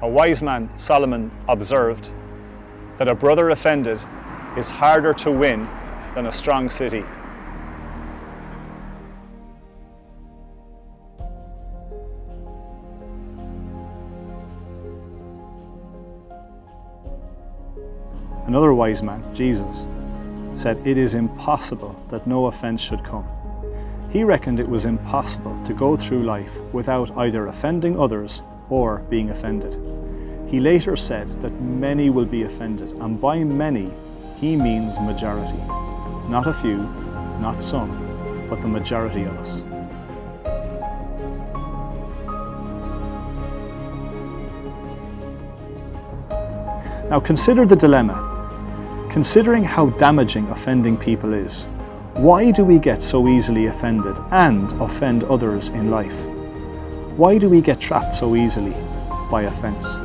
A wise man, Solomon, observed that a brother offended is harder to win than a strong city. Another wise man, Jesus, said it is impossible that no offence should come. He reckoned it was impossible to go through life without either offending others or being offended. He later said that many will be offended, and by many he means majority. Not a few, not some, but the majority of us. Now consider the dilemma. Considering how damaging offending people is, why do we get so easily offended and offend others in life? Why do we get trapped so easily by offence?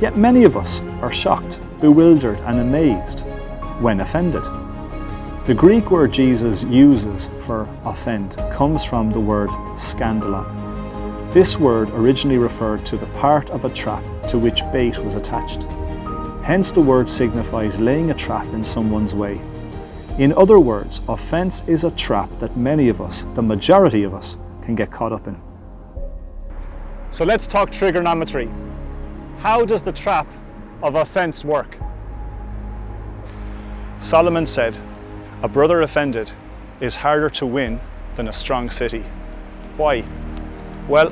Yet many of us are shocked, bewildered and amazed when offended. The Greek word Jesus uses for offend comes from the word scandalon. This word originally referred to the part of a trap to which bait was attached. Hence the word signifies laying a trap in someone's way. In other words, offence is a trap that many of us, the majority of us, can get caught up in. So let's talk trigonometry. How does the trap of offence work? Solomon said, a brother offended is harder to win than a strong city. Why? Well,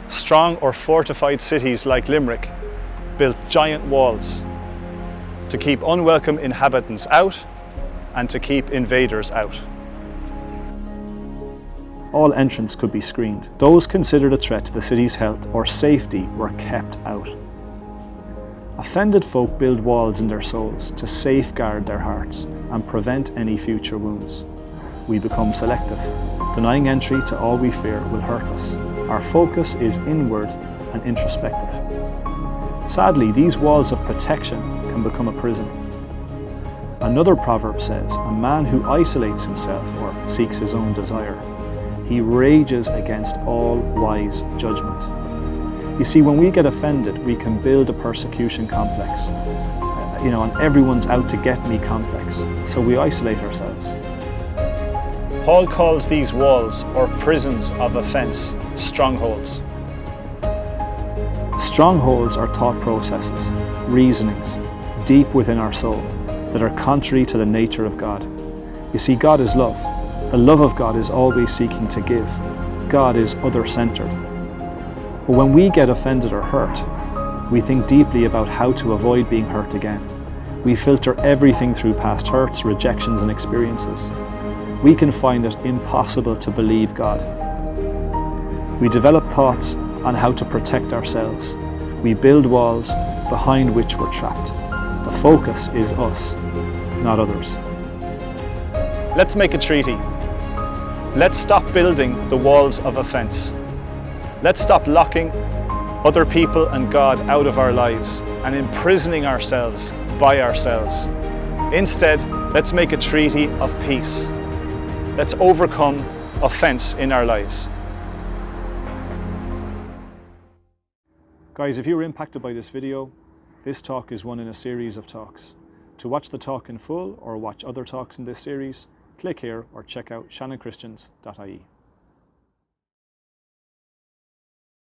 strong or fortified cities like Limerick built giant walls to keep unwelcome inhabitants out and to keep invaders out. All entrants could be screened. Those considered a threat to the city's health or safety were kept out. Offended folk build walls in their souls to safeguard their hearts and prevent any future wounds. We become selective. Denying entry to all we fear will hurt us. Our focus is inward and introspective. Sadly, these walls of protection can become a prison. Another proverb says, a man who isolates himself or seeks his own desire, he rages against all wise judgment. You see, when we get offended, we can build a persecution complex, and everyone's out to get me complex, so we isolate ourselves. Paul calls these walls or prisons of offence strongholds. Strongholds are thought processes, reasonings, deep within our soul, that are contrary to the nature of God. You see, God is love. The love of God is always seeking to give. God is other-centered. But when we get offended or hurt, we think deeply about how to avoid being hurt again. We filter everything through past hurts, rejections, and experiences. We can find it impossible to believe God. We develop thoughts on how to protect ourselves. We build walls behind which we're trapped. The focus is us, not others. Let's make a treaty. Let's stop building the walls of offence. Let's stop locking other people and God out of our lives and imprisoning ourselves by ourselves. Instead, let's make a treaty of peace. Let's overcome offence in our lives. Guys, if you were impacted by this video, this talk is one in a series of talks. To watch the talk in full or watch other talks in this series, click here or check out shannonchristians.ie.